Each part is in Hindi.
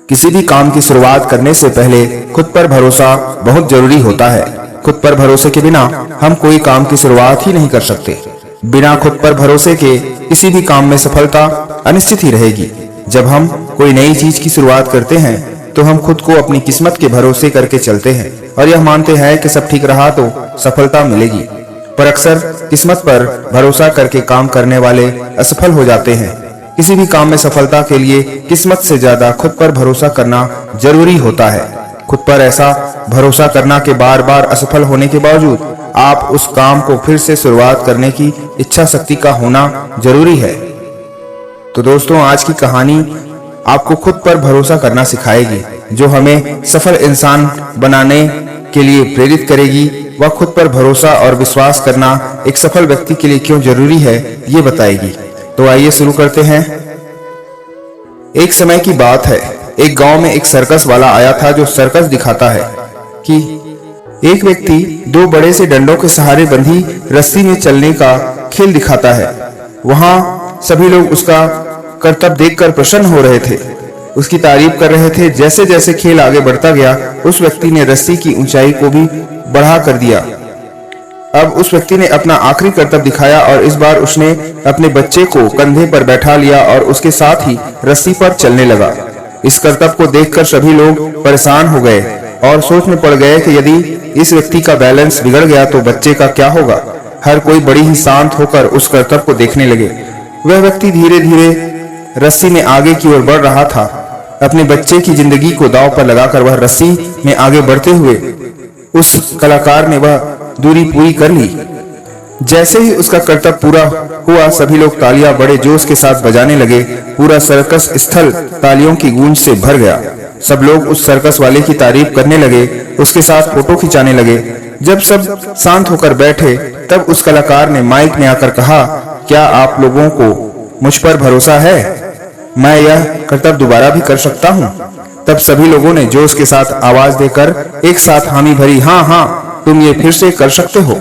किसी भी काम की शुरुआत करने से पहले खुद पर भरोसा बहुत जरूरी होता है। खुद पर भरोसे के बिना हम कोई काम की शुरुआत ही नहीं कर सकते। बिना खुद पर भरोसे के किसी भी काम में सफलता अनिश्चित ही रहेगी। जब हम कोई नई चीज की शुरुआत करते हैं तो हम खुद को अपनी किस्मत के भरोसे करके चलते हैं और यह मानते हैं कि सब ठीक रहा तो सफलता मिलेगी। पर अक्सर किस्मत पर भरोसा करके काम करने वाले असफल हो जाते हैं। किसी भी काम में सफलता के लिए किस्मत से ज्यादा खुद पर भरोसा करना जरूरी होता है। खुद पर ऐसा भरोसा करना कि बार बार असफल होने के बावजूद आप उस काम को फिर से शुरुआत करने की इच्छा शक्ति का होना जरूरी है। तो दोस्तों, आज की कहानी आपको खुद पर भरोसा करना सिखाएगी, जो हमें सफल इंसान बनाने के लिए प्रेरित करेगी। वह खुद पर भरोसा और विश्वास करना एक सफल व्यक्ति के लिए क्यों जरूरी है, ये बताएगी। तो आइए शुरू करते हैं। एक समय की बात है, एक गांव में एक सर्कस वाला आया था जो सर्कस दिखाता है कि एक व्यक्ति दो बड़े से डंडों के सहारे बंधी रस्सी में चलने का खेल दिखाता है। वहां सभी लोग उसका करतब देखकर प्रसन्न हो रहे थे, उसकी तारीफ कर रहे थे। जैसे जैसे खेल आगे बढ़ता गया, उस व्यक्ति ने रस्सी की ऊंचाई को भी बढ़ा कर दिया। अब उस व्यक्ति ने अपना आखिरी करतब दिखाया और इस बार उसने अपने बच्चे को कंधे पर बैठा लिया और उसके साथ ही रस्सी पर चलने लगा। इस करतब को देखकर सभी लोग परेशान हो गए और सोच में पड़ गए कि यदि इस व्यक्ति का बैलेंस बिगड़ गया तो बच्चे का क्या होगा। हर कोई बड़ी ही शांत होकर उस करतब को देखने लगे। वह व्यक्ति धीरे धीरे रस्सी में आगे की ओर बढ़ रहा था। अपने बच्चे की जिंदगी को दांव पर लगाकर वह रस्सी में आगे बढ़ते हुए उस कलाकार ने वह दूरी पूरी कर ली। जैसे ही उसका करतब पूरा हुआ, सभी लोग तालियां बड़े जोश के साथ बजाने लगे। पूरा सर्कस स्थल तालियों की गूंज से भर गया। सब लोग उस सर्कस वाले की तारीफ करने लगे, उसके साथ फोटो खिंचाने लगे। जब सब शांत होकर बैठे, तब उस कलाकार ने माइक में आकर कहा, क्या आप लोगों को मुझ पर भरोसा है? मैं यह करतब दोबारा भी कर सकता हूँ। तब सभी लोगों ने जोश के साथ आवाज देकर एक साथ हामी भरी, हाँ हाँ, तुम ये फिर से कर सकते हो।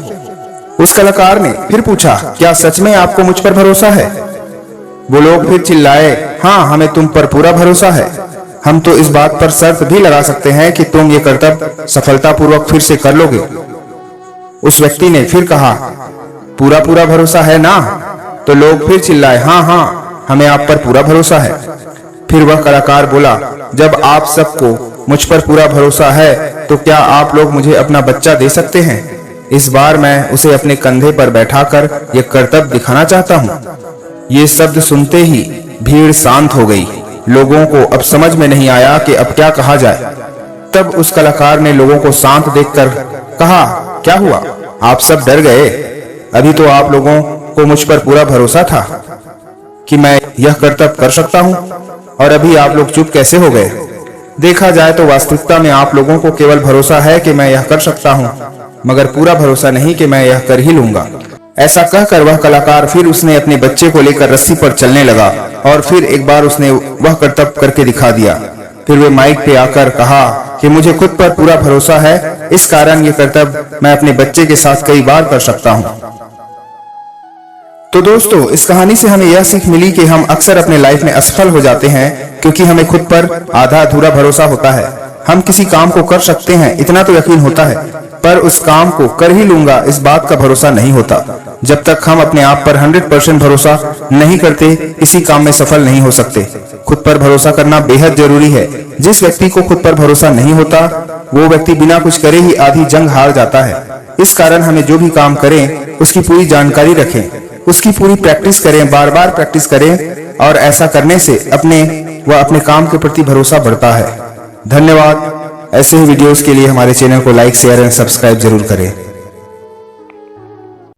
उस कलाकार ने फिर पूछा, क्या सच में आपको मुझ पर भरोसा है? वो लोग फिर चिल्लाए, हाँ, हमें तुम पर पूरा भरोसा है। हम तो इस बात पर शर्त भी लगा सकते हैं कि तुम ये करतब सफलतापूर्वक फिर से कर लोगे। उस व्यक्ति ने फिर कहा, पूरा पूरा भरोसा है ना? तो लोग फिर चिल्लाए, हाँ हाँ, हमें आप पर पूरा भरोसा है। फिर वह कलाकार बोला, जब आप सबको मुझ पर पूरा भरोसा है तो क्या आप लोग मुझे अपना बच्चा दे सकते हैं? इस बार मैं उसे अपने कंधे पर बैठाकर यह करतब दिखाना चाहता हूँ। ये शब्द सुनते ही भीड़ शांत हो गई। लोगों को अब समझ में नहीं आया कि अब क्या कहा जाए। तब उस कलाकार ने लोगों को शांत देखकर कहा, क्या हुआ? आप सब डर गए? अभी तो आप लोगों को मुझ पर पूरा भरोसा था कि मैं यह करतब कर सकता हूँ, और अभी आप लोग चुप कैसे हो गए? देखा जाए तो वास्तविकता में आप लोगों को केवल भरोसा है कि मैं यह कर सकता हूँ, मगर पूरा भरोसा नहीं कि मैं यह कर ही लूंगा। ऐसा कहकर वह कलाकार फिर उसने अपने बच्चे को लेकर रस्सी पर चलने लगा और फिर एक बार उसने वह करतब करके दिखा दिया। फिर वे माइक पे आकर कहा कि मुझे खुद पर पूरा भरोसा है, इस कारण ये करतब मैं अपने बच्चे के साथ कई बार कर सकता हूँ। तो दोस्तों, इस कहानी से हमें यह सीख मिली कि हम अक्सर अपने लाइफ में असफल हो जाते हैं क्योंकि हमें खुद पर आधा अधूरा भरोसा होता है। हम किसी काम को कर सकते हैं इतना तो यकीन होता है, पर उस काम को कर ही लूंगा इस बात का भरोसा नहीं होता। जब तक हम अपने आप पर 100% भरोसा नहीं करते, किसी काम में सफल नहीं हो सकते। खुद पर भरोसा करना बेहद जरूरी है। जिस व्यक्ति को खुद पर भरोसा नहीं होता, वो व्यक्ति बिना कुछ करे ही आधी जंग हार जाता है। इस कारण हमें जो भी काम करें उसकी पूरी जानकारी रखें, उसकी पूरी प्रैक्टिस करें, बार बार प्रैक्टिस करें, और ऐसा करने से अपने काम के प्रति भरोसा बढ़ता है। धन्यवाद। ऐसे ही वीडियोस के लिए हमारे चैनल को लाइक, शेयर एंड सब्सक्राइब जरूर करें।